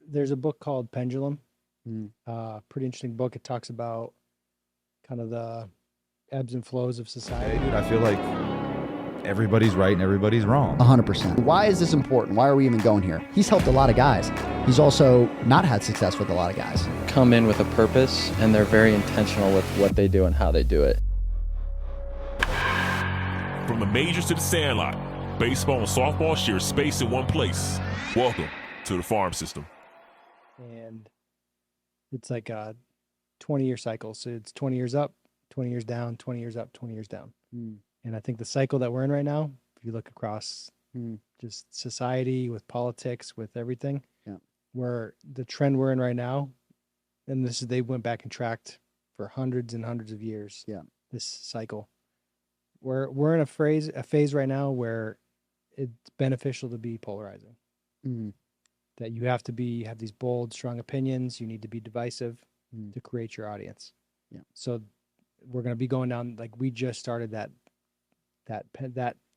there's a book called Pendulum. Mm, Pretty interesting book. It talks about kind of the ebbs and flows of Hey, society. dude, I feel like everybody's right and everybody's wrong. 100%. Why is this important? Why are we even going here? He's helped a lot of guys. He's also not had success with a lot of guys. Come in with a purpose, and they're very intentional with what they do and how they do it. From the majors to the sandlot, baseball and softball share space in one place. Welcome to the farm system. And it's like a 20-year cycle. So it's 20 years up, 20 years down, 20 years up, 20 years down. Mm, And I think the cycle that we're in right now, if you look across mm, just society, with politics, with everything, Yeah. where the trend we're in right now, and they went back and tracked for hundreds and hundreds of years. Yeah. This cycle. We're in a phase right now where it's beneficial to be polarizing. mm, That you have to have these bold, strong opinions. You need to be divisive mm. to create your audience. Yeah. So we're going to be going down, like, we just started that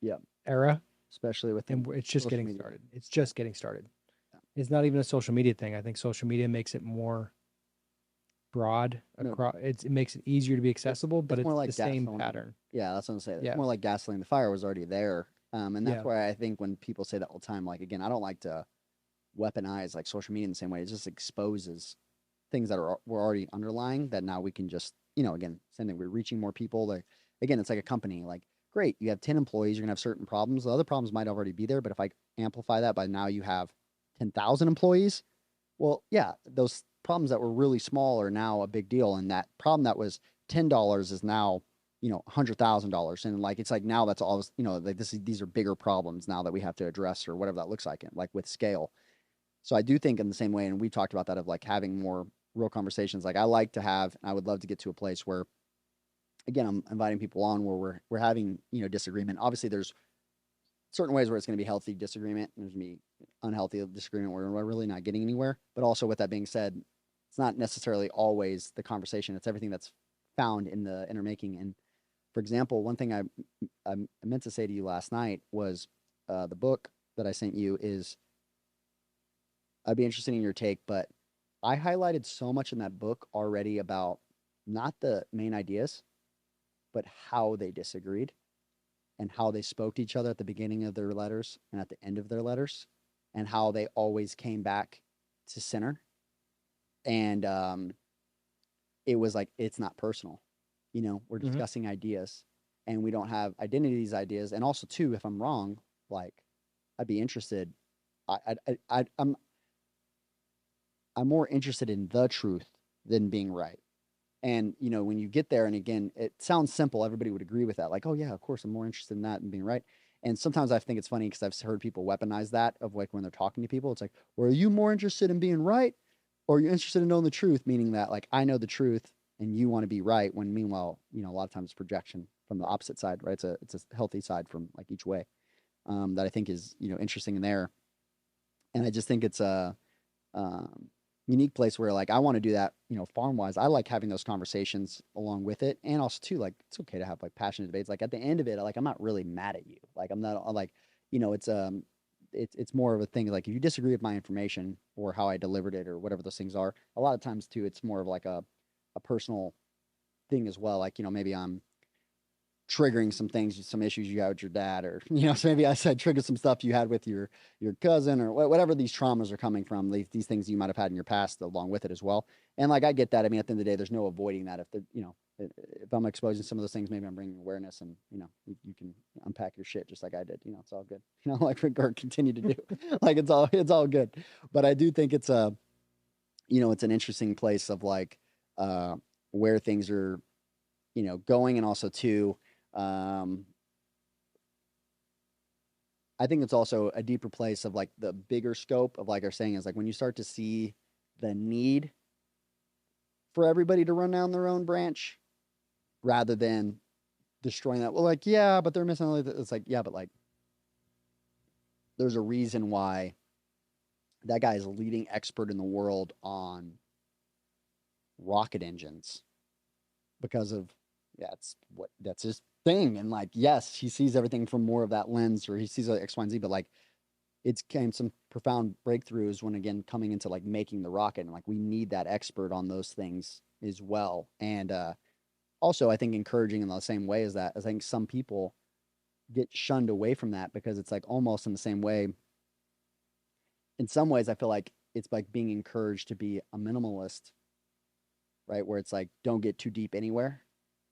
Yeah. era, Especially with and it's just social getting media. started. It's just getting started. Yeah. It's not even a social media thing. I think social media makes it more broad. No. It makes it easier to be accessible, but it's it's more like the same gasoline. pattern. Yeah, that's what I'm saying. Yeah. It's more like gasoline. The fire was already there. And that's Yeah. why I think when people say that all the time, like, again, I don't like to weaponize like social media in the same way. It just exposes things that were already underlying that now we can just, again, same thing. We're reaching more people. Like, again, it's like a company. Like, great, you have 10 employees, you're gonna have certain problems. The other problems might already be there, but if I amplify that by now you have 10,000 employees, well, yeah, those problems that were really small are now a big deal. And that problem that was $10 is now, $100,000. And like, it's like now that's all, like these are bigger problems now that we have to address or whatever that looks like with scale. So I do think in the same way, and we talked about that of like having more real conversations. Like I like to have, and I would love to get to a place where, again, I'm inviting people on where we're having, disagreement. Obviously there's certain ways where it's going to be healthy disagreement and there's going to be unhealthy disagreement where we're really not getting anywhere. But also with that being said, it's not necessarily always the conversation. It's everything that's found in the inner making. And for example, one thing I meant to say to you last night was the book that I sent you is, I'd be interested in your take, but I highlighted so much in that book already about not the main ideas, but how they disagreed and how they spoke to each other at the beginning of their letters and at the end of their letters, and how they always came back to center. And it was like, it's not personal. We're discussing ideas and we don't have identity of these ideas. And also too, if I'm wrong, like I'd be interested. I'm more interested in the truth than being right. And, when you get there, and again, it sounds simple. Everybody would agree with that. Like, oh yeah, of course, I'm more interested in that than being right. And sometimes I think it's funny because I've heard people weaponize that of like when they're talking to people, it's like, well, are you more interested in being right or are you interested in knowing the truth? Meaning that like, I know the truth and you want to be right, when meanwhile, a lot of times it's projection from the opposite side, right? It's a healthy side from like each way, that I think is, interesting in there. And I just think it's a, unique place where like I want to do that, farm wise. I like having those conversations along with it. And also too, like it's okay to have like passionate debates. Like at the end of it, like I'm not really mad at you. Like I'm not like, it's more of a thing. Like if you disagree with my information or how I delivered it or whatever those things are, a lot of times too, it's more of like a personal thing as well. Like, maybe I'm triggering some things, some issues you had with your dad, or so maybe I said trigger some stuff you had with your cousin, or whatever these traumas are coming from, these things you might have had in your past along with it as well. And like I get that. I mean, at the end of the day, there's no avoiding that. If I'm exposing some of those things, maybe I'm bringing awareness, and you can unpack your shit just like I did. It's all good. Like or continue to do. Like it's all good. But I do think it's it's an interesting place of like where things are going, and also too. I think it's also a deeper place of like the bigger scope of like our saying is like when you start to see the need for everybody to run down their own branch rather than destroying that. Well, like, yeah, but they're missing. It's like, yeah, but like there's a reason why that guy is a leading expert in the world on rocket engines because of that's his thing. And like, yes, he sees everything from more of that lens, or he sees like X, Y, and Z, but like it's came some profound breakthroughs when, again, coming into like making the rocket, and like we need that expert on those things as well. And also, I think encouraging in the same way as that, I think some people get shunned away from that because it's like almost in the same way. In some ways, I feel like it's like being encouraged to be a minimalist, right? Where it's like, don't get too deep anywhere,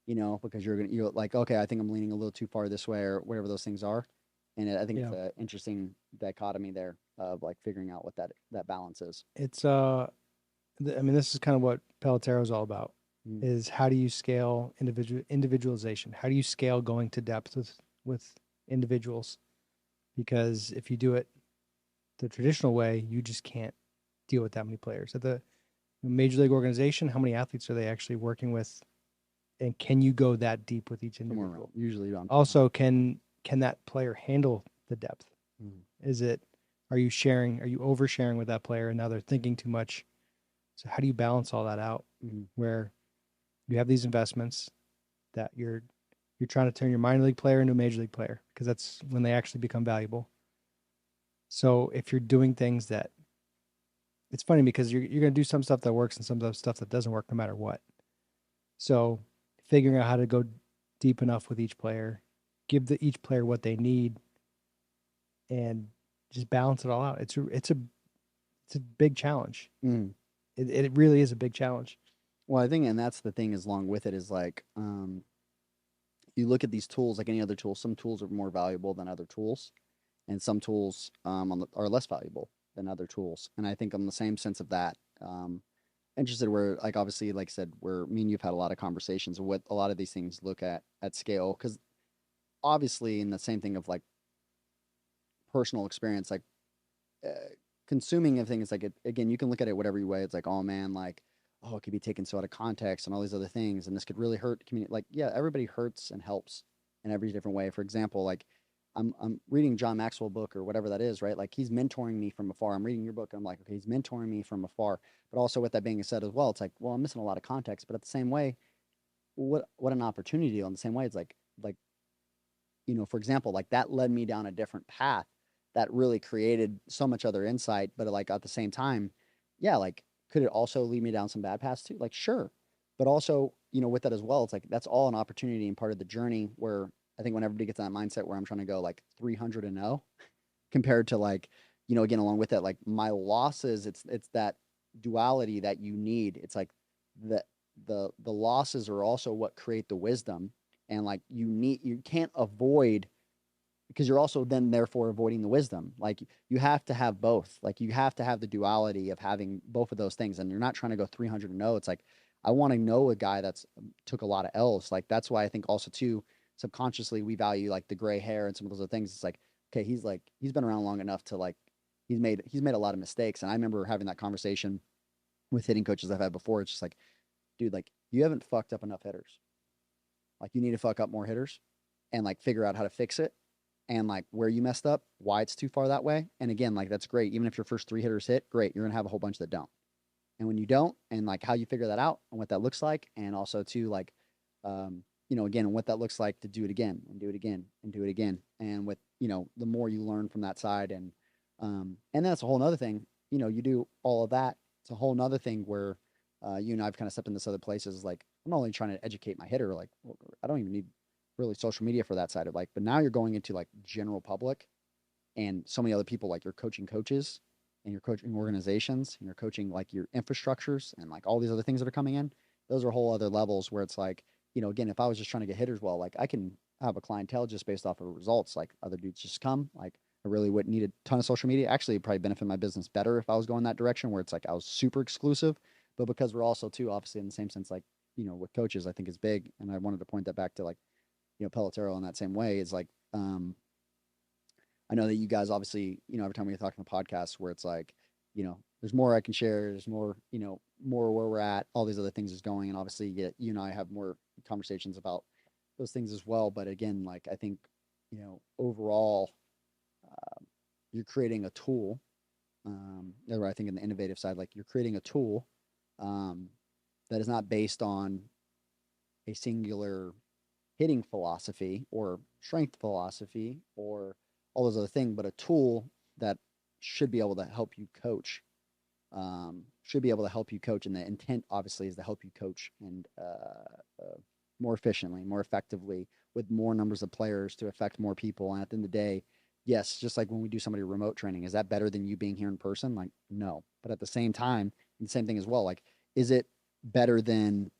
because you're like, okay, I think I'm leaning a little too far this way or whatever those things are. And I think Yeah. it's an interesting dichotomy there of like figuring out what that balance is. It's I mean, this is kind of what Pelotero is all about. Mm. Is how do you scale individualization? How do you scale going to depth with individuals? Because if you do it the traditional way, you just can't deal with that many players. At the major league organization, how many athletes are they actually working with, and can you go that deep with each Somewhere individual? around, usually around. Also, can that player handle the depth? Mm. Is it, are you oversharing with that player and now they're thinking too much? So how do you balance all that out where you have these investments that you're trying to turn your minor league player into a major league player, because that's when they actually become valuable. So if you're doing things that, it's funny because you're going to do some stuff that works and some stuff that doesn't work no matter what. So figuring out how to go deep enough with each player, give each player what they need, and just balance it all out. It's a big challenge. Mm. It really is a big challenge. Well, I think, and that's the thing, is along with it is like, you look at these tools like any other tool. Some tools are more valuable than other tools, and some tools are less valuable than other tools. And I think on the same sense of that, interested where, like, obviously, like I said, where me and you've had a lot of conversations of what a lot of these things look at scale, because obviously in the same thing of like personal experience, like consuming of things, like again, you can look at it whatever way. It's like, oh man, like, oh, it could be taken so out of context and all these other things, and this could really hurt the community. Like, yeah, everybody hurts and helps in every different way. For example, like I'm reading John Maxwell book or whatever that is, right? Like he's mentoring me from afar. I'm reading your book and I'm like, okay, he's mentoring me from afar. But also with that being said as well, it's like, well, I'm missing a lot of context. But at the same way, what an opportunity. On the same way, it's like for example, like that led me down a different path that really created so much other insight. But like at the same time, yeah, like could it also lead me down some bad paths too? Like sure. But also, with that as well, it's like that's all an opportunity and part of the journey where I think when everybody gets in that mindset where I'm trying to go like 300-0 compared to like, again, along with that, like my losses, it's that duality that you need. It's like the losses are also what create the wisdom. And like you can't avoid, because you're also then therefore avoiding the wisdom. Like you have to have both. Like you have to have the duality of having both of those things. And you're not trying to go 300-0. It's like, I want to know a guy that's took a lot of L's. Like that's why I think also too, subconsciously we value like the gray hair and some of those other things. It's like, okay, he's been around long enough to like, he's made a lot of mistakes. And I remember having that conversation with hitting coaches I've had before. It's just like, dude, like you haven't fucked up enough hitters. Like you need to fuck up more hitters and like figure out how to fix it and like where you messed up, why it's too far that way. And again, like that's great. Even if your first 3 hitters hit, great. You're going to have a whole bunch that don't. And when you don't, and like how you figure that out and what that looks like, and also too, like, again, what that looks like to do it again and do it again and do it again. And with, the more you learn from that side, and that's a whole nother thing, you do all of that. It's a whole nother thing where, I've kind of stepped in this other places. Like I'm not only trying to educate my hitter, like I don't even need really social media for that side of like, but now you're going into like general public and so many other people, like you're coaching coaches and you're coaching organizations and you're coaching like your infrastructures and like all these other things that are coming in. Those are whole other levels where it's like, again, if I was just trying to get hitters, well, like I can have a clientele just based off of results. Like other dudes just come, like I really wouldn't need a ton of social media. Actually, it'd probably benefit my business better if I was going that direction where it's like I was super exclusive, but because we're also too, obviously in the same sense, like, with coaches, I think is big. And I wanted to point that back to like, Pelotero in that same way is like, I know that you guys obviously, every time we talk on the podcast where it's like, there's more I can share. There's more, more where we're at, all these other things is going. And obviously you and I have more conversations about those things as well. But again, like, I think, overall, you're creating a tool, or I think in the innovative side, like you're creating a tool, that is not based on a singular hitting philosophy or strength philosophy or all those other things, but a tool that should be able to help you coach. Should be able to help you coach, and the intent obviously is to help you coach and more efficiently, more effectively, with more numbers of players to affect more people. And at the end of the day, yes, just like when we do somebody remote training, is that better than you being here in person? Like, no. But at the same time, the same thing as well. Like, is it better than,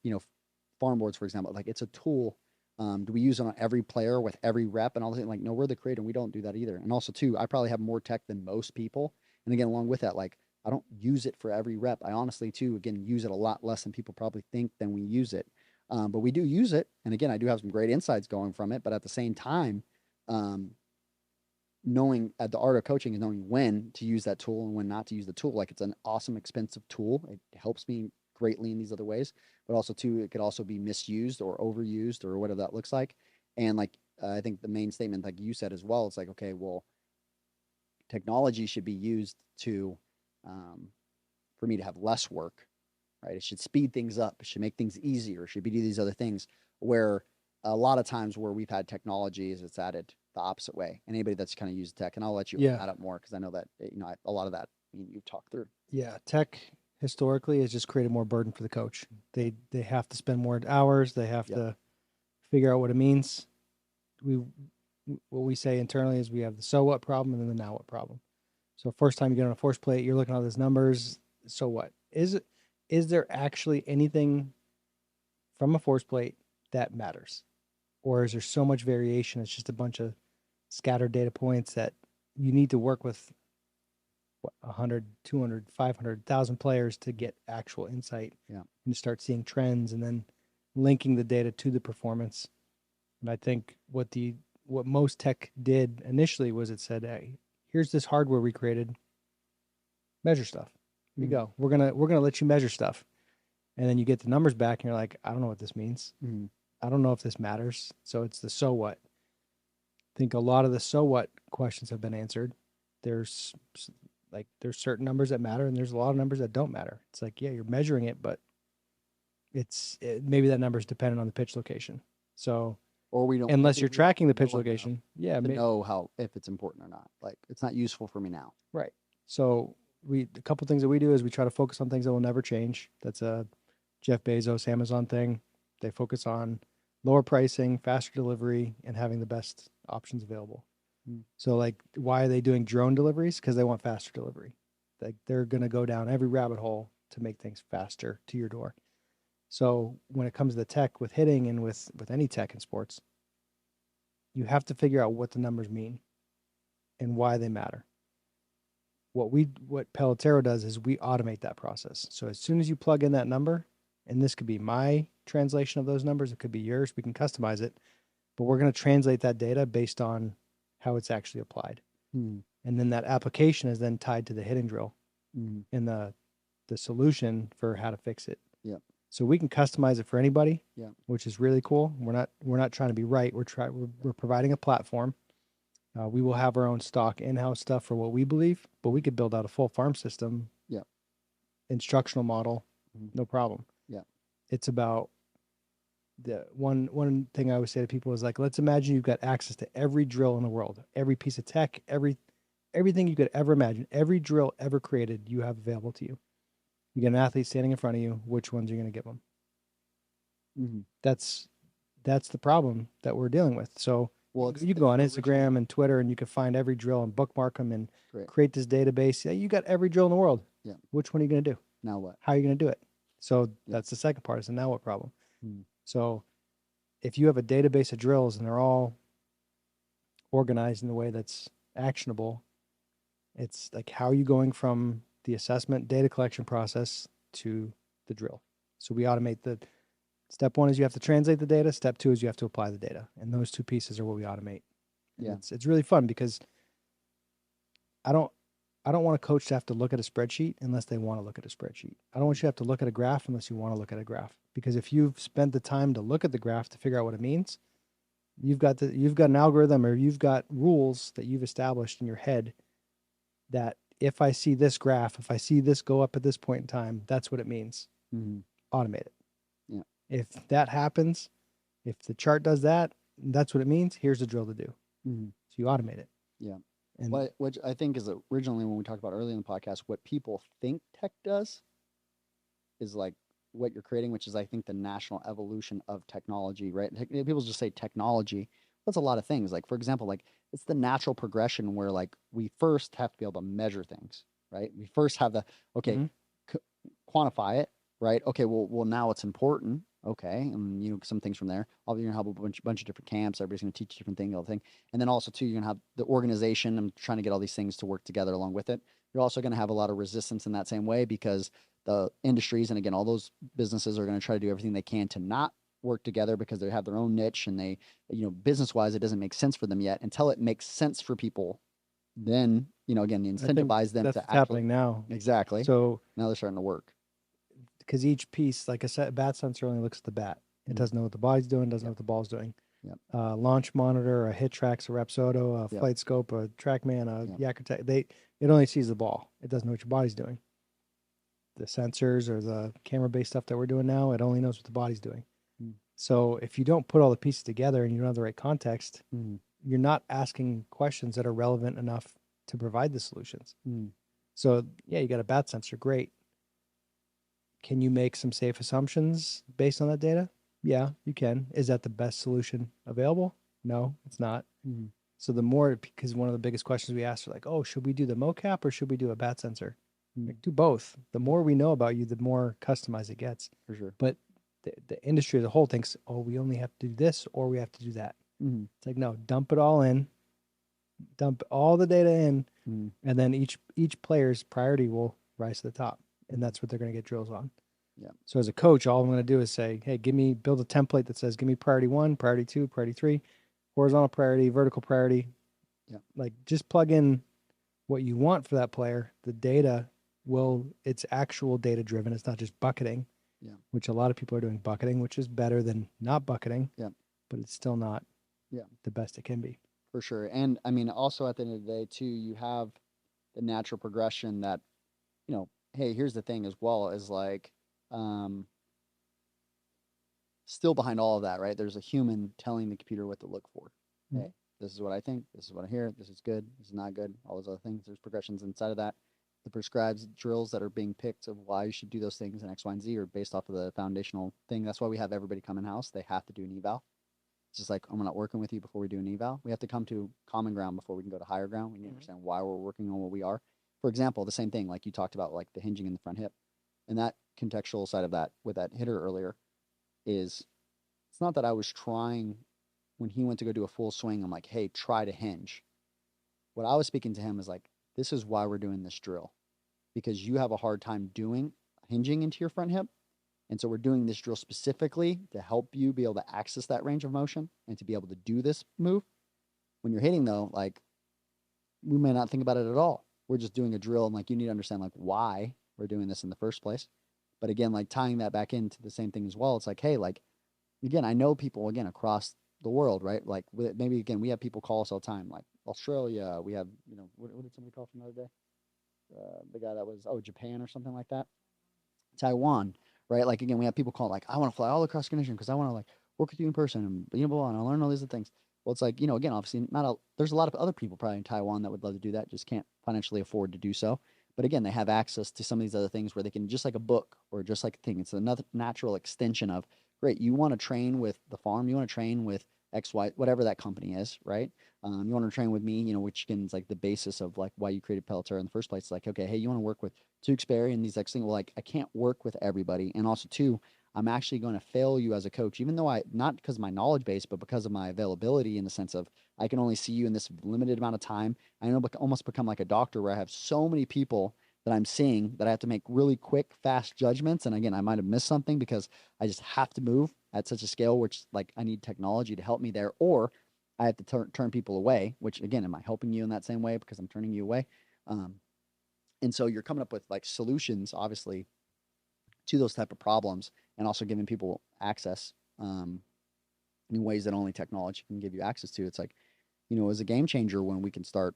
farm boards, for example? Like, it's a tool. Do we use it on every player with every rep and all that? Like, no, we're the creator and we don't do that either. And also, too, I probably have more tech than most people. And again, along with that, like, I don't use it for every rep. I honestly, too, again, use it a lot less than people probably think than we use it. But we do use it. And again, I do have some great insights going from it. But at the same time, knowing at the art of coaching is knowing when to use that tool and when not to use the tool. Like, it's an awesome, expensive tool. It helps me greatly in these other ways, but also too, it could also be misused or overused or whatever that looks like. And like, I think the main statement, like you said as well, it's like, okay, well, technology should be used to, for me to have less work, right? It should speed things up. It should make things easier. It should be do these other things, where a lot of times where we've had technology is it's added the opposite way. And anybody that's kind of used tech, and I'll let you Yeah. add up more, because I know that, a lot of that you've talked through. Yeah, tech historically has just created more burden for the coach. They have to spend more hours. They have Yep. to figure out what it means. What we say internally is we have the so what problem and then the now what problem. So first time you get on a force plate, you're looking at all these numbers. So what? Is there actually anything from a force plate that matters? Or is there so much variation? It's just a bunch of scattered data points that you need to work with 100, 200, 500, 1,000 players to get actual insight. Yeah. And to start seeing trends and then linking the data to the performance. And I think what most tech did initially was it said, hey, here's this hardware we created. Measure stuff. Here you go. We're gonna let you measure stuff. And then you get the numbers back and you're like, I don't know what this means. Mm-hmm. I don't know if this matters. So it's the so what. I think a lot of the so what questions have been answered. There's certain numbers that matter and there's a lot of numbers that don't matter. It's like, yeah, you're measuring it, but maybe that number is dependent on the pitch location. So, or we don't, unless you're tracking the pitch know location, yeah, to know if it's important or not. Like, it's not useful for me now. right. So a couple things that we do is we try to focus on things that will never change. That's a Jeff Bezos Amazon thing. They focus on lower pricing, faster delivery, and having the best options available. So like, why are they doing drone deliveries? Because they want faster delivery. Like, they're going to go down every rabbit hole to make things faster to your door. So when it comes to the tech with hitting and with any tech in sports, you have to figure out what the numbers mean and why they matter. What Pelotero does is we automate that process. So as soon as you plug in that number, and this could be my translation of those numbers, it could be yours, we can customize it, but we're going to translate that data based on how it's actually applied. And then that application is then tied to the hitting drill and the solution for how to fix it. Yeah. So we can customize it for anybody, yeah, which is really cool. We're not trying to be right. We're providing a platform. We will have our own stock in-house stuff for what we believe, but we could build out a full farm system, yeah, instructional model, no problem. Yeah. It's about the one thing I always say to people is like, let's imagine you've got access to every drill in the world, every piece of tech, everything you could ever imagine, every drill ever created, you have available to you. You get an athlete standing in front of you. Which ones are you going to give them? That's the problem that we're dealing with. So you go on Instagram and Twitter and you can find every drill and bookmark them and create this database. Yeah, you got every drill in the world. Yeah. Which one are you going to do? Now what? How are you going to do it? So that's the second part. Is the now what problem. So if you have a database of drills and they're all organized in a way that's actionable, it's like, how are you going from the assessment data collection process to the drill? So we automate step one is you have to translate the data. Step two is you have to apply the data. And those two pieces are what we automate. And it's really fun because I don't want a coach to have to look at a spreadsheet unless they want to look at a spreadsheet. I don't want you to have to look at a graph unless you want to look at a graph. Because if you've spent the time to look at the graph to figure out what it means, you've got an algorithm or you've got rules that you've established in your head that if I see this graph, if I see this go up at this point in time, that's what it means. Automate it. Yeah. If that happens, if the chart does that, that's what it means. Here's the drill to do. So you automate it. Yeah. And Which I think is originally when we talked about earlier in the podcast, what people think tech does is like what you're creating, which is I think the national evolution of technology, right? People just say technology. That's a lot of things. Like for example, like it's the natural progression where like we first have to be able to measure things, right? We first have the okay, Mhm. c- quantify it, right? Okay, well now it's important. Okay, and some things from there. Obviously, you're gonna have a bunch of different camps. Everybody's gonna teach different thing, the other thing, and then also too, you're gonna have the organization and trying to get all these things to work together along with it. You're also gonna have a lot of resistance in that same way because the industries and again all those businesses are going to try to do everything they can to not work together because they have their own niche and they business wise it doesn't make sense for them yet until it makes sense for people. Then again I think incentivize them that's to what's actually happening now. exactly. So Now they're starting to work. because each piece, like I said, a bat sensor only looks at the bat. It Mhm. doesn't know what the body's doing, doesn't know Yep. what the ball's doing. Yep. Launch monitor, a hit tracks, a Rapsodo, a Yep. flight scope, a TrackMan, a Yep. Yakutech. It only sees the ball. It doesn't know what your body's doing. The sensors or the camera based stuff that we're doing now, it only knows what the body's doing. Mm. So if you don't put all the pieces together and you don't have the right context, Mm. you're not asking questions that are relevant enough to provide the solutions. Mm. So yeah, you got a bat sensor, great. Can you make some safe assumptions based on that data? Yeah, you can. Is that the best solution available? No, it's not. Mm. So the more, because one of the biggest questions we ask are like, oh, should we do the mocap or should we do a bat sensor? Mm. Like, do both. The more we know about you, the more customized it gets. For sure. But the industry as a whole thinks, oh, we only have to do this or we have to do that. Mm. It's like, no, dump it all in, dump all the data in, Mm. and then each player's priority will rise to the top. And that's what they're going to get drills on. Yeah. So as a coach, all I'm going to do is say, hey, build a template that says, give me priority 1, priority 2, priority 3, horizontal priority, vertical priority. Yeah. Like just plug in what you want for that player. The data it's actual data driven. It's not just bucketing. Yeah. Which a lot of people are doing bucketing, which is better than not bucketing. Yeah. But it's still not Yeah. the best it can be. For sure. And I mean, also at the end of the day, too, you have the natural progression that, hey, here's the thing as well is like, still behind all of that, right? There's a human telling the computer what to look for. Mhm. Hey, this is what I think. This is what I hear. This is good. This is not good. All those other things. There's progressions inside of that. The prescribed drills that are being picked of why you should do those things in X, Y, and Z are based off of the foundational thing. That's why we have everybody come in house. They have to do an eval. It's just like, I'm not working with you before we do an eval. We have to come to common ground before we can go to higher ground. We need to understand why we're working on what we are. For example, the same thing, like you talked about, like the hinging in the front hip. And that contextual side of that with that hitter earlier is it's not that I was trying when he went to go do a full swing. I'm like, hey, try to hinge. What I was speaking to him is like, this is why we're doing this drill because you have a hard time doing hinging into your front hip. And so we're doing this drill specifically to help you be able to access that range of motion and to be able to do this move. When you're hitting though, like we may not think about it at all. We're just doing a drill and like you need to understand like why we're doing this in the first place. But again, like tying that back into the same thing as well. It's like, hey, like again, I know people again across the world, right? Like maybe again, we have people call us all the time, like Australia. We have, what did somebody call from the other day? The guy that was Japan or something like that. Taiwan, right? Like again, we have people call like, I want to fly all across the nation because I want to like work with you in person and blah, blah, and I learn all these other things. Well, it's like, again, obviously there's a lot of other people probably in Taiwan that would love to do that, just can't financially afford to do so. But again, they have access to some of these other things where they can just like a book or just like a thing. It's another natural extension of great. You want to train with the farm, you want to train with X, Y, whatever that company is, right? You want to train with me, which again is like the basis of like why you created Pelletera in the first place. It's like, okay, hey, you want to work with Tewksbary and these X things? Well, like I can't work with everybody. And also too, I'm actually going to fail you as a coach, even though not because of my knowledge base, but because of my availability in the sense of I can only see you in this limited amount of time. I know almost become like a doctor where I have so many people that I'm seeing that I have to make really quick, fast judgments. And again, I might have missed something because I just have to move at such a scale, which like I need technology to help me there, or I have to turn people away, which again, am I helping you in that same way because I'm turning you away? And so you're coming up with like solutions, obviously, to those type of problems and also giving people access in ways that only technology can give you access to. It's like, it was a game changer when we can start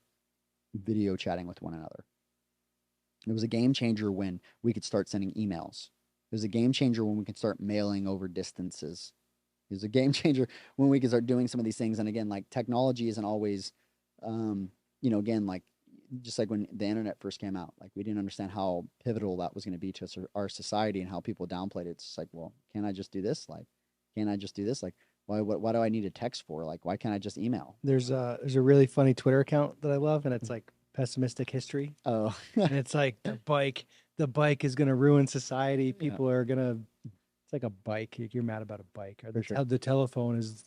video chatting with one another. It was a game changer when we could start sending emails. It was a game changer when we could start mailing over distances. It was a game changer when we could start doing some of these things. And again, like technology isn't always again, like just like when the internet first came out, like we didn't understand how pivotal that was going to be to our society and how people downplayed it. It's like, well, can I just do this? Like, can I just do this? Like, why do I need a text for? Like, why can't I just email? There's a really funny Twitter account that I love, and it's like pessimistic history, Oh, and it's like the bike is gonna ruin society. People are gonna. It's like a bike. You're mad about a bike, or For sure. the telephone is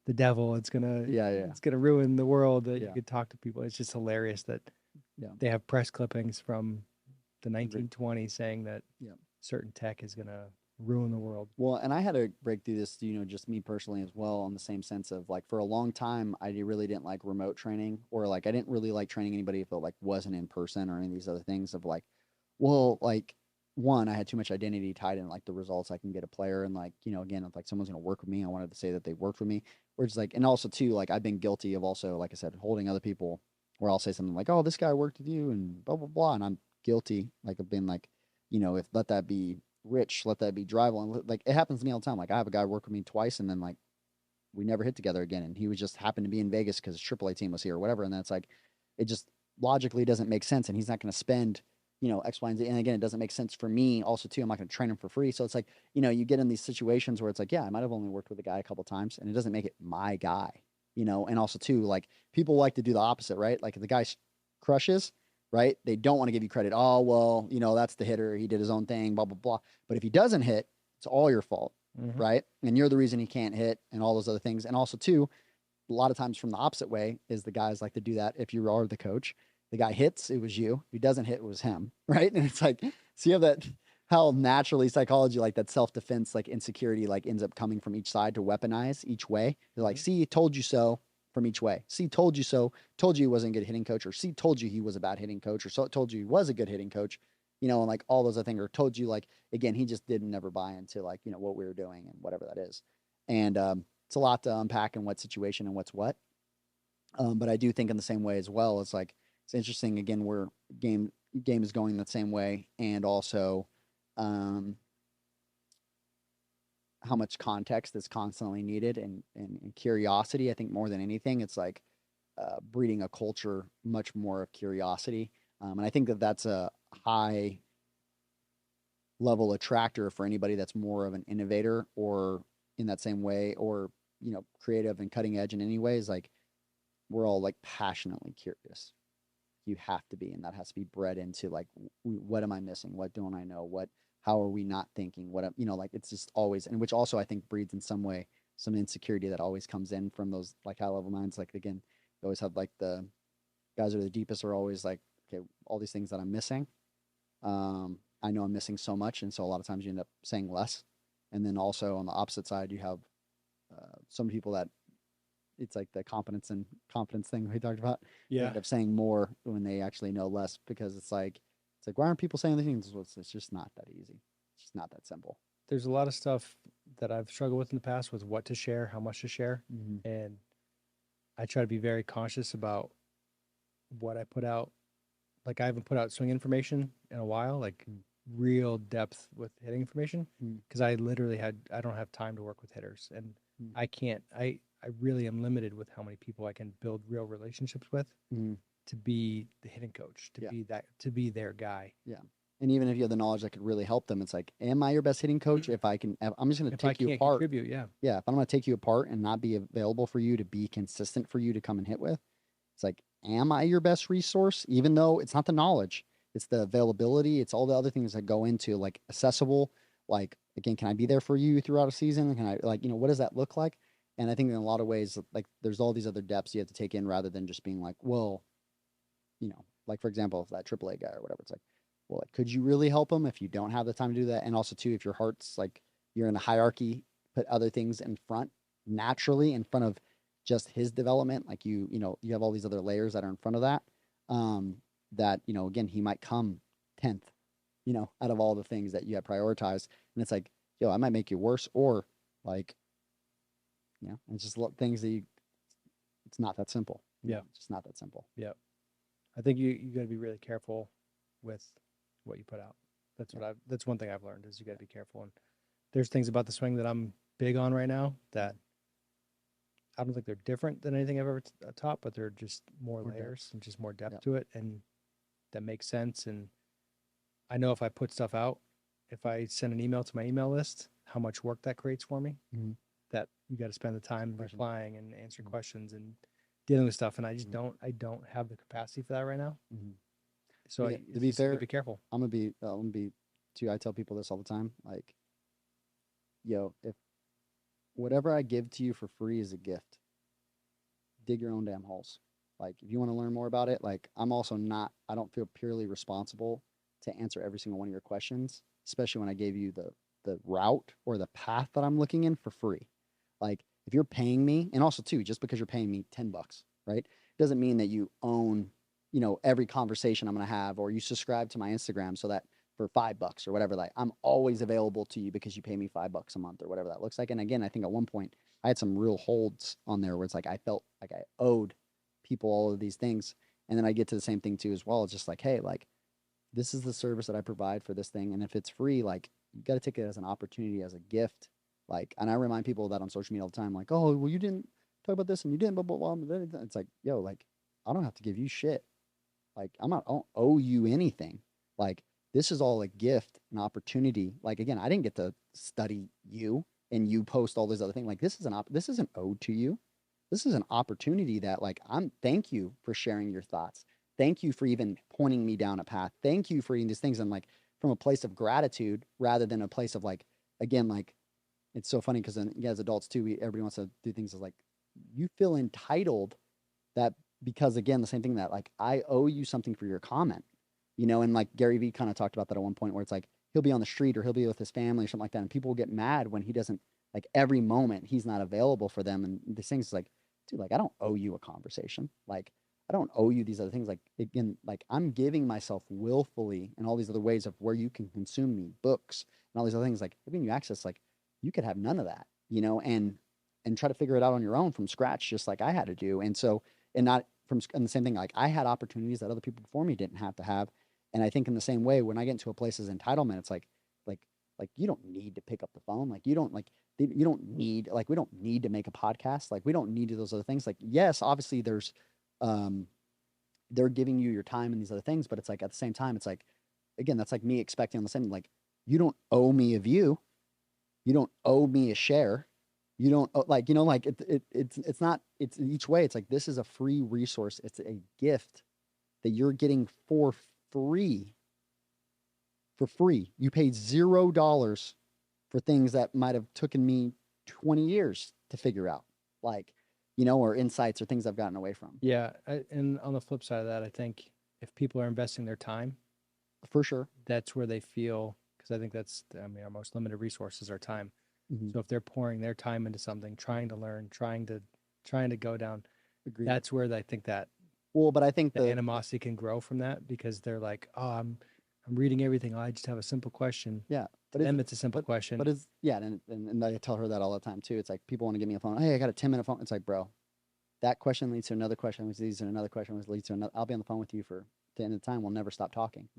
the devil. It's gonna Yeah. it's gonna ruin the world. That you Yeah. could talk to people. It's just hilarious that Yeah. they have press clippings from the 1920s saying that Yeah. certain tech is gonna ruin the world. Well, and I had to break through this, just me personally as well, on the same sense of like for a long time, I really didn't like remote training, or like I didn't really like training anybody if it like wasn't in person or any of these other things of like, well, like one, I had too much identity tied in like the results I can get a player, and like, again, if like someone's gonna work with me, I wanted to say that they worked with me. Or it's like, and also too, like I've been guilty of also, like I said, holding other people where I'll say something like, oh, this guy worked with you and blah blah blah, and I'm guilty, like I've been like, if let that be Rich, let that be Drival. And like it happens to me all the time. Like I have a guy work with me twice, and then like we never hit together again. And he was just happened to be in Vegas because his AAA team was here or whatever. And that's like, it just logically doesn't make sense. And he's not going to spend, X, Y, and Z. And again, it doesn't make sense for me also too. I'm not going to train him for free. So it's like, you get in these situations where it's like, yeah, I might have only worked with a guy a couple times, and it doesn't make it my guy, And also too, like people like to do the opposite, right? Like if the guy crushes, right? They don't want to give you credit. Oh, well, that's the hitter. He did his own thing, blah, blah, blah. But if he doesn't hit, it's all your fault, right? And you're the reason he can't hit and all those other things. And also, too, a lot of times from the opposite way is the guys like to do that. If you are the coach, the guy hits, it was you. If he doesn't hit, it was him, right? And it's like, so you have that, how naturally psychology, like that self-defense, like insecurity, like ends up coming from each side to weaponize each way. They're like, see, told you so. From each way. See, told you so, told you he wasn't a good hitting coach, or see, told you he was a bad hitting coach, or so told you he was a good hitting coach, and like all those other things, or told you like, again, he just didn't never buy into like, what we were doing and whatever that is. And it's a lot to unpack in what situation and what's what. But I do think in the same way as well, it's like, it's interesting again, where game is going the same way, and also how much context is constantly needed, and curiosity. I think more than anything, it's like breeding a culture much more of curiosity. And I think that that's a high level attractor for anybody that's more of an innovator, or in that same way, or, creative and cutting edge in any ways. Like we're all like passionately curious. You have to be, and that has to be bred into like, what am I missing? What don't I know? How are we not thinking? Like it's just always, and which also I think breeds in some way some insecurity that always comes in from those like high level minds. Like again, you always have like the guys who are the deepest are always like, okay, all these things that I'm missing. I know I'm missing so much, and so a lot of times you end up saying less. And then also on the opposite side, you have some people that it's like the confidence thing we talked about. They end up saying more when they actually know less, because it's like why aren't people saying these things? Well, it's just not that easy. It's just not that simple. There's a lot of stuff that I've struggled with in the past with what to share, how much to share, and I try to be very conscious about what I put out. Like I haven't put out swing information in a while, like real depth with hitting information, because I don't have time to work with hitters, and I can't. I really am limited with how many people I can build real relationships with to be the hitting coach, to be their guy. Yeah. And even if you have the knowledge that could really help them, it's like, am I your best hitting coach? If I'm just going to take you apart. Contribute, yeah. If I'm going to take you apart and not be available for you, to be consistent for you to come and hit with, it's like, am I your best resource? Even though it's not the knowledge, it's the availability. It's all the other things that go into like accessible. Like, again, can I be there for you throughout a season? Can I what does that look like? And I think in a lot of ways, like there's all these other depths you have to take in, rather than just being like, well, like for example, if that AAA guy or whatever, it's like, well, like, could you really help him if you don't have the time to do that? And also too, if your heart's like, you're in a hierarchy, put other things in front, naturally in front of just his development. Like you have all these other layers that are in front of that, that, again, he might come 10th, out of all the things that you have prioritized. And it's like, I might make you worse, or like, it's just things that it's not that simple. It's just not that simple. Yeah. I think you got to be really careful with what you put out. That's one thing I've learned, is you got to be careful. And there's things about the swing that I'm big on right now that I don't think they're different than anything I've ever taught, but they're just more More depth. layers and just more depth Yep. to it, and that makes sense. And I know if I put stuff out, if I send an email to my email list, how much work that creates for me. Mhm. That you got to spend the time Question. replying and answering Mhm. questions and dealing with stuff, and I just Mhm. I don't have the capacity for that right now. Mhm. So Yeah, I, to it's be just, you gotta fair, be careful. I'm gonna be too. I tell people this all the time. Like, yo, if whatever I give to you for free is a gift, dig your own damn holes. Like, if you want to learn more about it, like, I'm also not. I don't feel purely responsible to answer every single one of your questions, especially when I gave you the route or the path that I'm looking in for free. Like, if you're paying me, and also too, just because you're paying me $10, right, doesn't mean that you own, every conversation I'm going to have, or you subscribe to my Instagram so that for $5 or whatever, like, I'm always available to you because you pay me $5 a month or whatever that looks like. And again, I think at one point I had some real holds on there where it's like I felt like I owed people all of these things. And then I get to the same thing too as well. It's just like, hey, like, this is the service that I provide for this thing. And if it's free, like, you got to take it as an opportunity, as a gift. Like, and I remind people of that on social media all the time. Like, oh, well, you didn't talk about this and you didn't, blah, blah, blah. It's like, yo, like, I don't have to give you shit. Like, I don't owe you anything. Like, this is all a gift, an opportunity. Like, again, I didn't get to study you and you post all these other things. Like, this isn't owed to you. This is an opportunity that, like, thank you for sharing your thoughts. Thank you for even pointing me down a path. Thank you for eating these things. And like, from a place of gratitude rather than a place of like, again, like, it's so funny because then, yeah, as adults too, everybody wants to do things as like, you feel entitled that, because again, the same thing that like, I owe you something for your comment, and like Gary Vee kind of talked about that at one point where it's like, he'll be on the street or he'll be with his family or something like that. And people will get mad when he doesn't, like, every moment he's not available for them. And these things is like, dude, like, I don't owe you a conversation. Like, I don't owe you these other things. Like, again, like, I'm giving myself willfully and all these other ways of where you can consume me, books and all these other things, like giving you access. Like, you could have none of that, and try to figure it out on your own from scratch, just like I had to do. And so, and not from, and the same thing, like, I had opportunities that other people before me didn't have to have. And I think in the same way, when I get into a place as entitlement, it's like, like, you don't need to pick up the phone. Like, you don't need, like, we don't need to make a podcast. Like, we don't need to do those other things. Like, yes, obviously there's, they're giving you your time and these other things, but it's like, at the same time, it's like, again, that's like me expecting on the same, like, you don't owe me a view. You don't owe me a share. You don't like, like it's not, it's each way. It's like, this is a free resource. It's a gift that you're getting for free. For free. You paid $0 for things that might have taken me 20 years to figure out, like, or insights or things I've gotten away from. Yeah, and on the flip side of that, I think if people are investing their time, For sure. that's where they feel, because I think that's, I mean, our most limited resource is our time. Mm-hmm. So if they're pouring their time into something, trying to learn, trying to go down, Agreed. that's where I think that Well, but I think the animosity can grow from that, because they're like, oh, I'm reading everything. I just have a simple question. yeah, To but them, it's a simple question. But it's, yeah, and I tell her that all the time too. It's like, people want to give me a phone. Hey, I got a 10-minute phone. It's like, bro, that question leads to another question, which leads to another question, which leads to another. I'll be on the phone with you for the end of the time. We'll never stop talking,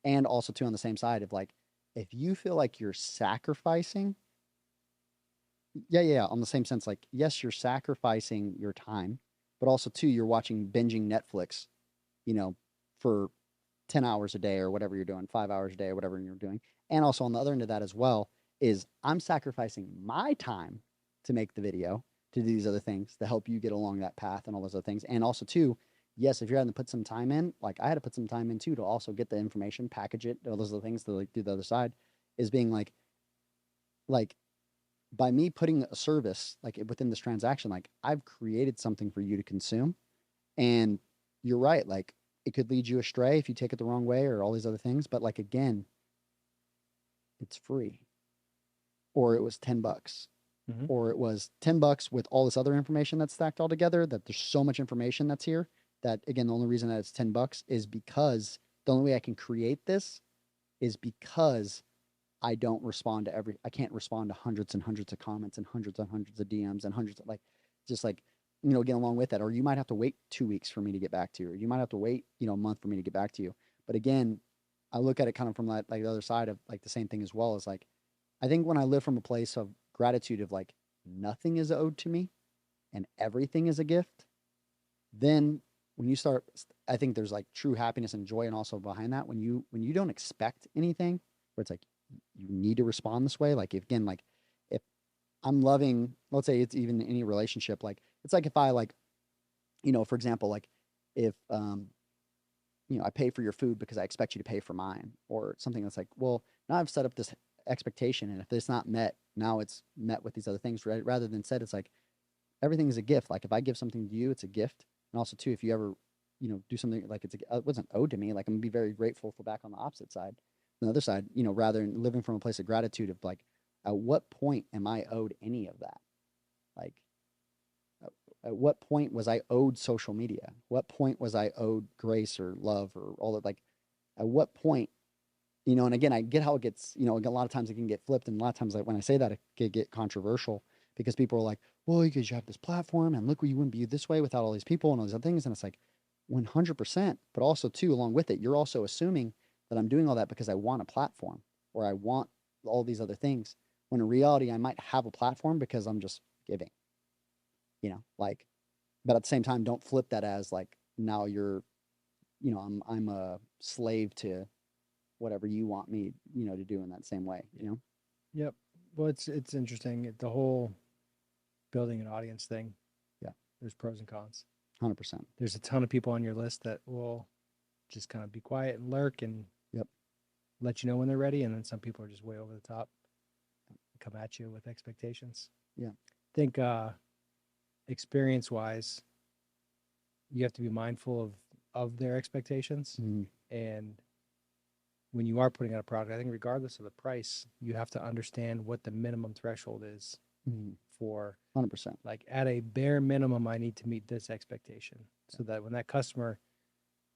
And also too, on the same side of like, if you feel like you're sacrificing, yeah, on the same sense, like, yes, you're sacrificing your time, but also too, you're binging Netflix, for 10 hours a day or whatever you're doing, 5 hours a day or whatever you're doing. And also on the other end of that as well is, I'm sacrificing my time to make the video, to do these other things to help you get along that path and all those other things. And also too, yes, if you're having to put some time in, like I had to put some time in too, to also get the information, package it, all those other things to like do the other side, is being like by me putting a service like within this transaction, like I've created something for you to consume. And you're right, like it could lead you astray if you take it the wrong way or all these other things. But like, again, it's free. Or it was $10. Mhm. Or it was $10 with all this other information that's stacked all together, that there's so much information that's here that, again, the only reason that it's $10 is because the only way I can create this is because I can't respond to hundreds and hundreds of comments and hundreds of DMs and hundreds of again, along with that. Or you might have to wait 2 weeks for me to get back to you, or you might have to wait, a month for me to get back to you. But again, I look at it kind of from like the other side of like the same thing as well, as like, I think when I live from a place of gratitude of like, nothing is owed to me and everything is a gift, then when you start, I think there's like true happiness and joy, and also behind that, when you don't expect anything, where it's like you need to respond this way. Like, if, again, like if I'm loving, let's say it's even any relationship, like it's like if I like, for example, like if I pay for your food because I expect you to pay for mine, or something that's like, well, now I've set up this expectation, and if it's not met, now it's met with these other things, right? Rather than said, it's like everything is a gift. Like if I give something to you, it's a gift. And also too, if you ever, do something like it wasn't owed to me, like I'm gonna be very grateful for back on the opposite side. On the other side, rather than living from a place of gratitude of like, at what point am I owed any of that? Like, at what point was I owed social media? What point was I owed grace or love or all that? Like, at what point, and again, I get how it gets, a lot of times it can get flipped. And a lot of times, like when I say that, it can get controversial because people are like, well, because you have this platform and look, you wouldn't be this way without all these people and all these other things. And it's like 100%, but also too, along with it, you're also assuming that I'm doing all that because I want a platform or I want all these other things. When in reality, I might have a platform because I'm just giving, like, but at the same time, don't flip that as like, now you're, I'm a slave to whatever you want me, to do in that same way, Yep. Well, it's interesting. The whole building an audience thing. Yeah. There's pros and cons. 100%. There's a ton of people on your list that will just kind of be quiet and lurk and Yep. let you know when they're ready. And then some people are just way over the top and come at you with expectations. Yeah. I think experience wise, you have to be mindful of their expectations. And when you are putting out a product, I think regardless of the price, you have to understand what the minimum threshold is for 100%. like at a bare minimum, I need to meet this expectation so that when that customer,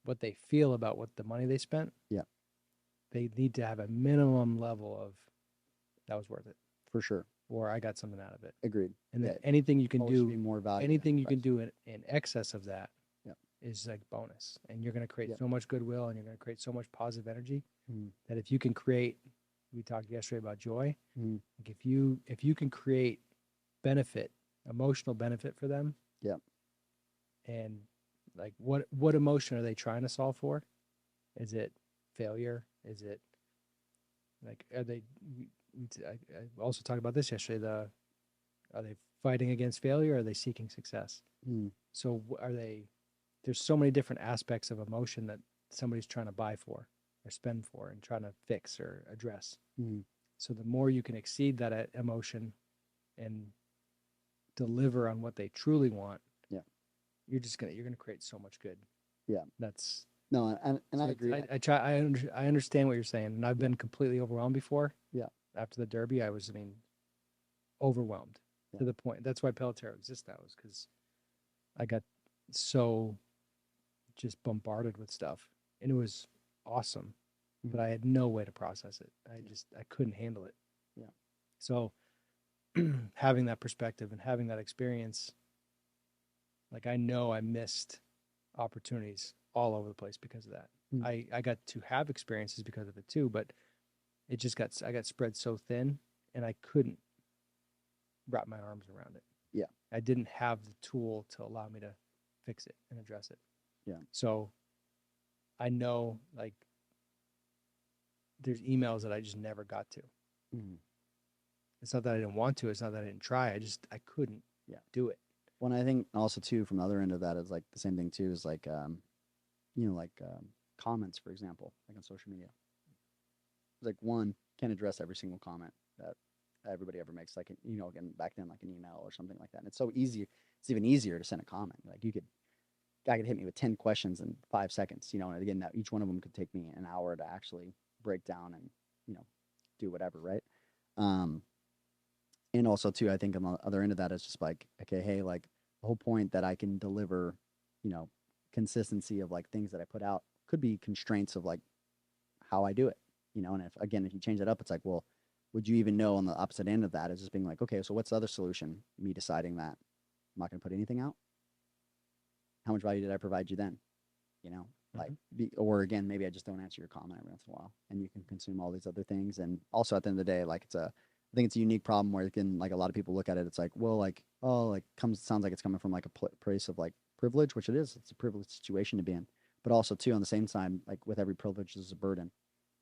what they feel about what the money they spent, Yeah, they need to have a minimum level of that was worth it, for sure. or I got something out of it. Agreed. And then Yeah, anything you can always do, be more value. anything than you can price. do in excess of that Yeah. is like bonus. And you're going to create Yep. so much goodwill and you're going to create so much positive energy Mhm. that if you can create, we talked yesterday about joy. Mhm. Like if you can create benefit, emotional benefit for them. Yep. And like what emotion are they trying to solve for? Is it failure? Is it like are they? I also talked about this yesterday. Are they fighting against failure? Or are they seeking success? Mhm. So are they? There's so many different aspects of emotion that somebody's trying to buy for or spend for and trying to fix or address. Mhm. So the more you can exceed that emotion and deliver on what they truly want, Yeah. you're gonna create so much good. Yeah. That's No, and so I agree. I understand what you're saying, and I've been completely overwhelmed before. Yeah. After the Derby, I mean, overwhelmed Yeah. to the point. That's why Pelotero exists now, is because I got so just bombarded with stuff, and it was awesome, but I had no way to process it. I couldn't handle it. Yeah. So having that perspective and having that experience, like I know I missed opportunities all over the place because of that. I got to have experiences because of it too, but I got spread so thin and I couldn't wrap my arms around it. Yeah. I didn't have the tool to allow me to fix it and address it. Yeah. So I know like there's emails that I just never got to. Mhm. It's not that I didn't want to, it's not that I didn't try. I couldn't do it. Well, and I think also too, from the other end of that is like the same thing too, is like, comments, for example, like on social media. Like one, can't address every single comment that everybody ever makes. Like, again, back then, like an email or something like that. And it's so easy. It's even easier to send a comment. Like guy could hit me with 10 questions in 5 seconds, and again, that each one of them could take me an hour to actually break down and, do whatever. Right. And also too, I think on the other end of that is just like, okay, hey, like the whole point that I can deliver, consistency of like things that I put out could be constraints of like how I do it, and if you change that up, it's like, well, would you even know on the opposite end of that is just being like, okay, so what's the other solution? Me deciding that I'm not going to put anything out. How much value did I provide you then? Like, or again, maybe I just don't answer your comment every once in a while and you can consume all these other things. And also at the end of the day, like it's a I think it's a unique problem where again, like a lot of people look at it, it's like, well, like, oh, like sounds like it's coming from like a place of like privilege, which it is. It's a privileged situation to be in, but also too on the same time, like with every privilege is a burden,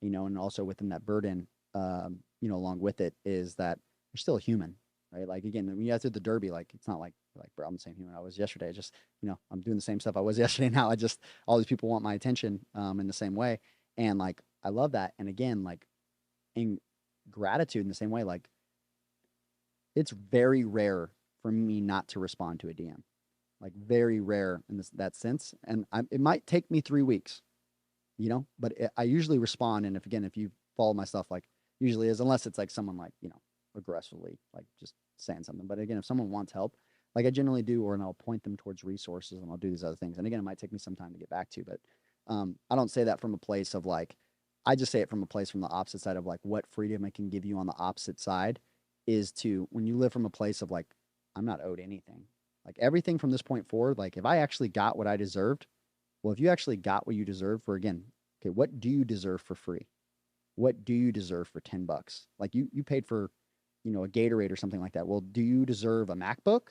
and also within that burden, along with it is that you're still a human, right? Like again, when you guys did the Derby, like it's not like bro, I'm the same human I was yesterday. Just I'm doing the same stuff I was yesterday now. I just all these people want my attention in the same way, and like I love that. And again, like in gratitude in the same way, like it's very rare for me not to respond to a DM, like very rare in that sense. And it might take me 3 weeks, but I usually respond. And if you follow my stuff, like usually is, unless it's like someone like, aggressively, like just saying something. But again, if someone wants help, like I generally do, or and I'll point them towards resources and I'll do these other things. And again, it might take me some time to get back to, but I don't say that from a place of like, I just say it from a place from the opposite side of like what freedom it can give you on the opposite side is to when you live from a place of like, I'm not owed anything. Like everything from this point forward, like if I actually got what I deserved, well, if you actually got what you deserve for, again, okay, what do you deserve for free? What do you deserve for $10? Like you paid for, a Gatorade or something like that. Well, do you deserve a MacBook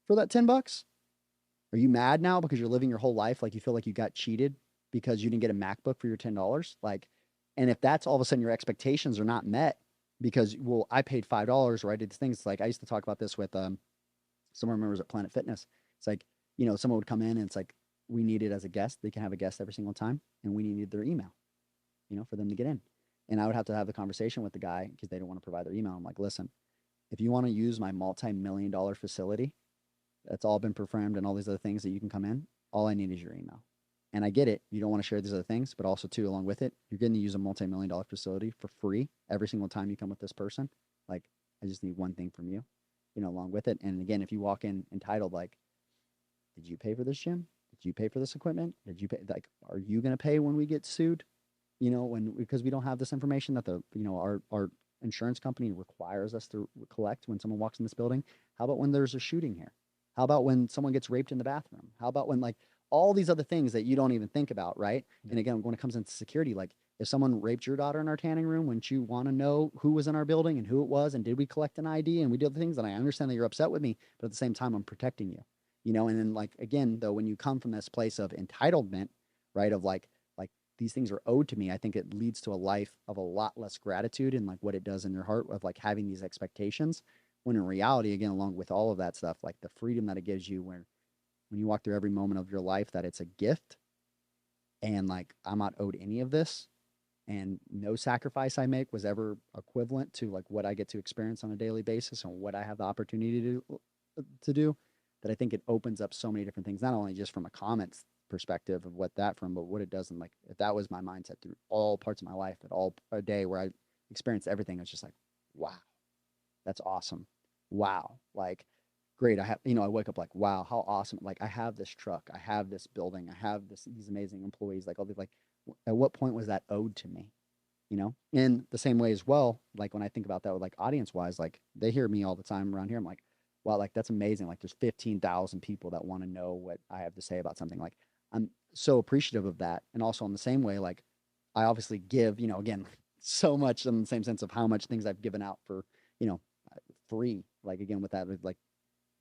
for that $10? Are you mad now because you're living your whole life like you feel like you got cheated because you didn't get a MacBook for your $10? Like, and if that's all of a sudden your expectations are not met because, well, I paid $5 or I did things. It's like I used to talk about this with someone remembers at Planet Fitness. It's like, someone would come in and it's like we needed as a guest, they can have a guest every single time, and we needed their email, for them to get in. And I would have to have the conversation with the guy because they don't want to provide their email. I'm like, listen, if you want to use my multi-million-dollar facility that's all been performed and all these other things that you can come in, all I need is your email. And I get it. You don't want to share these other things, but also too, along with it, you're getting to use a multi-million-dollar facility for free every single time you come with this person. Like, I just need one thing from you, along with it. And again, if you walk in entitled, like, did you pay for this gym? Did you pay for this equipment? Did you pay? Like, are you going to pay when we get sued? Because we don't have this information that our insurance company requires us to collect when someone walks in this building. How about when there's a shooting here? How about when someone gets raped in the bathroom? How about when like all these other things that you don't even think about, right? And again, when it comes into security, like if someone raped your daughter in our tanning room, wouldn't you want to know who was in our building and who it was? And did we collect an ID? And we did the things that I understand that you're upset with me, but at the same time, I'm protecting you, and then like, again, though, when you come from this place of entitlement, right? Of like these things are owed to me, I think it leads to a life of a lot less gratitude and like what it does in your heart of like having these expectations. When in reality, again, along with all of that stuff, like the freedom that it gives you when you walk through every moment of your life, that it's a gift and like I'm not owed any of this and no sacrifice I make was ever equivalent to like what I get to experience on a daily basis and what I have the opportunity to do, that I think it opens up so many different things, not only just from a comments perspective of what that from, but what it does. And like, if that was my mindset through all parts of my life, at all a day where I experienced everything, it's just like, wow, that's awesome. Wow. Like, great. I have, I wake up like, wow, how awesome. Like I have this truck, I have this building, I have these amazing employees, like all these, like, at what point was that owed to me? In the same way as well, like when I think about that with like audience wise, like they hear me all the time around here. I'm like, wow, like that's amazing. Like there's 15,000 people that want to know what I have to say about something. Like I'm so appreciative of that. And also in the same way, like I obviously give, again, so much in the same sense of how much things I've given out for, free. Like again, with that, like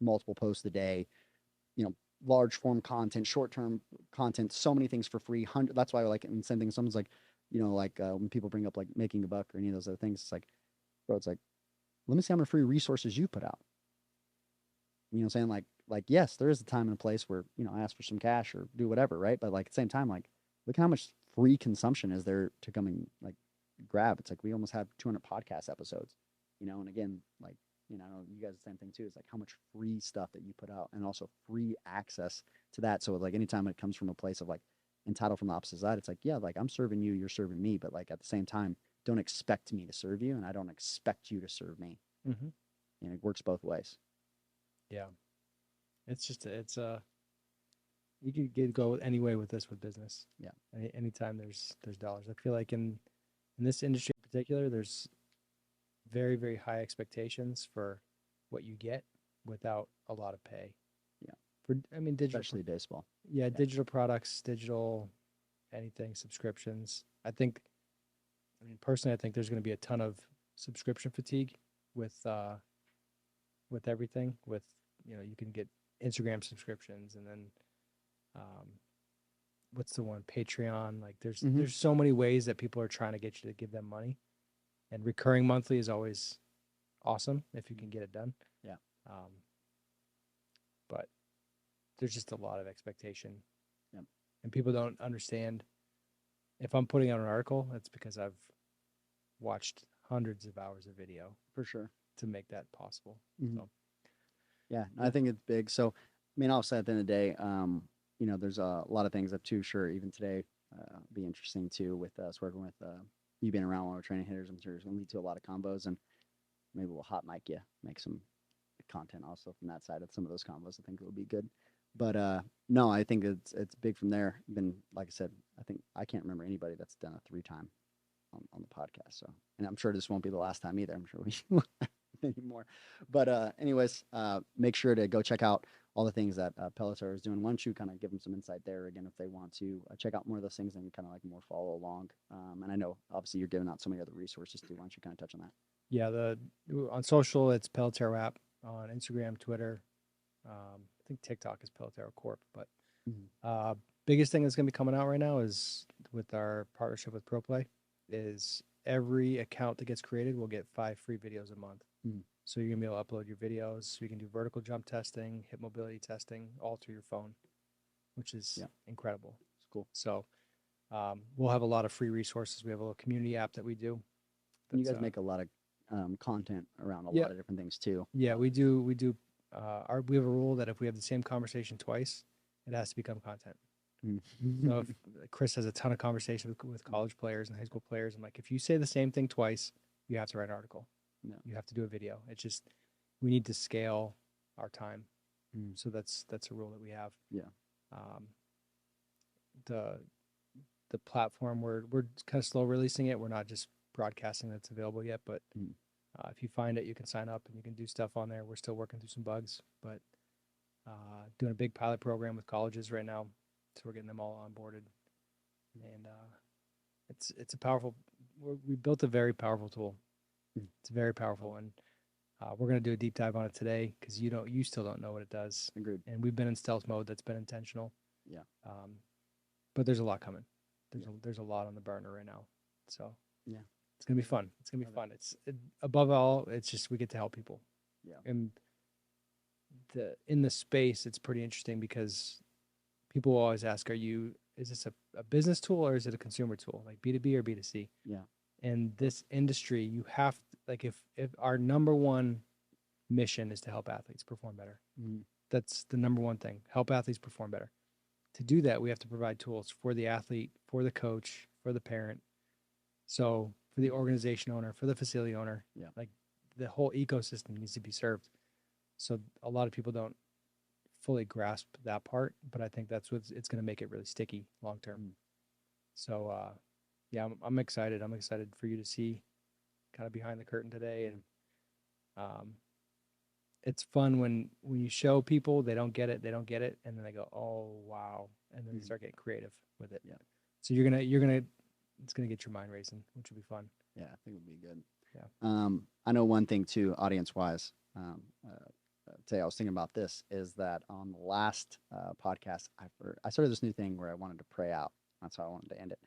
multiple posts a day, large form content, short term content, so many things for free. That's why I like, and same thing. Someone's like, when people bring up like making a buck or any of those other things, it's like, bro, it's like, let me see how many free resources you put out. What I'm saying? Like, yes, there is a time and a place where, I ask for some cash or do whatever, right? But like at the same time, like, look how much free consumption is there to come and like grab. It's like we almost have 200 podcast episodes, and again, like, I know you guys the same thing too. It's like how much free stuff that you put out and also free access to that. So like anytime it comes from a place of like entitled from the opposite side, it's like, yeah, like I'm serving you, you're serving me, but like at the same time, don't expect me to serve you and I don't expect you to serve me. Mm-hmm. And it works both ways. Yeah. It's just, you could go any way with this with business. Yeah. Anytime there's dollars. I feel like in this industry in particular, there's very, very high expectations for what you get without a lot of pay. Yeah. Digital, especially baseball. Yeah, digital products, digital anything, subscriptions. Personally, I think there's going to be a ton of subscription fatigue with everything. With you can get Instagram subscriptions, and then what's the one, Patreon? Like there's so many ways that people are trying to get you to give them money, and recurring monthly is always awesome if you can get it done. Yeah. But there's just a lot of expectation. Yep. And people don't understand. If I'm putting out an article, it's because I've watched hundreds of hours of video For sure. to make that possible. Mhm. So Yeah, I think it's big. So, I mean, also at the end of the day, there's a lot of things that too, sure, even today, be interesting too with us working with you being around while we're training hitters. I'm sure it's going to lead to a lot of combos, and maybe we'll hot mic you, make some content also from that side of some of those combos. I think it would be good. But no, I think it's big from there. Been, like I said, I can't remember anybody that's done a 3-time on the podcast. So, and I'm sure this won't be the last time either. I'm sure we anymore. But anyways, make sure to go check out all the things that Pelotar is doing. Why don't you kind of give them some insight there again if they want to check out more of those things and kind of like more follow along. And I know obviously you're giving out so many other resources too. Why don't you kind of touch on that? yeah, on social it's Pelotero app, on Instagram, Twitter. I think TikTok is Pelotero Corp. But biggest thing that's going to be coming out right now is with our partnership with ProPlay. Is every account that gets created will get 5 free videos a month. So you're gonna be able to upload your videos. So you can do vertical jump testing, hip mobility testing, all through your phone, which is incredible. It's cool. So we'll have a lot of free resources. We have a little community app that we do. And you guys make a lot of content around a lot of different things too. Yeah, we do. We have a rule that if we have the same conversation twice, it has to become content. So if Chris has a ton of conversation with college players and high school players, I'm like, if you say the same thing twice, you have to write an article. No. You have to do a video. It's just, we need to scale our time. So that's a rule that we have. Yeah. The platform, we're kind of slow releasing it. We're not just broadcasting that's available yet, but if you find it, you can sign up and you can do stuff on there. We're still working through some bugs, but doing a big pilot program with colleges right now. So we're getting them all onboarded, and it's a powerful. We built a very powerful tool. It's very powerful, and we're going to do a deep dive on it today because you still don't know what it does. Agreed. And we've been in stealth mode. That's been intentional. Yeah. But there's a lot coming. There's a lot on the burner right now. So yeah, it's gonna be fun. It's gonna be fun. Above all, it's just we get to help people. Yeah. And in the space, it's pretty interesting because people always ask, is this a business tool or is it a consumer tool, like B2B or B2C? Yeah. And this industry, you have, like, if our number one mission is to help athletes perform better, that's the number one thing, help athletes perform better. To do that, we have to provide tools for the athlete, for the coach, for the parent. So for the organization owner, for the facility owner, like the whole ecosystem needs to be served. So a lot of people don't fully grasp that part, but I think that's it's going to make it really sticky long term. So yeah, I'm excited. I'm excited for you to see kind of behind the curtain today, and it's fun when you show people they don't get it, and then they go, oh wow, and then they start getting creative with it. Yeah. So you're gonna it's gonna get your mind racing, which will be fun. Yeah, I think it would be good. Yeah. I know one thing too, audience wise. Today I was thinking about this is that on the last podcast I started this new thing where I wanted to pray out. That's how I wanted to end it.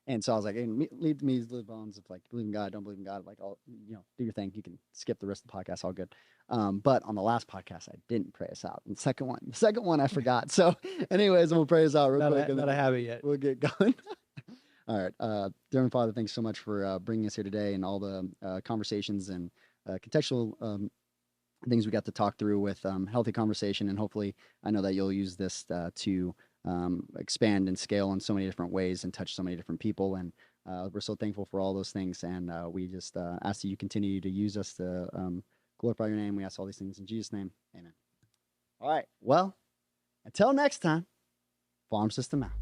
And so I was like, hey, lead me live bones of like believe in God, don't believe in God, like all do your thing. You can skip the rest of the podcast, all good. But on the last podcast I didn't pray us out. And the second one I forgot. So anyways, we'll pray us out real quick. Not a habit yet. We'll get going. All right. Dear Heavenly Father, thanks so much for bringing us here today and all the conversations and contextual things we got to talk through with healthy conversation. And hopefully I know that you'll use this to expand and scale in so many different ways and touch so many different people. And we're so thankful for all those things. And we just ask that you continue to use us to glorify your name. We ask all these things in Jesus' name. Amen. All right. Well, until next time, Farm System out.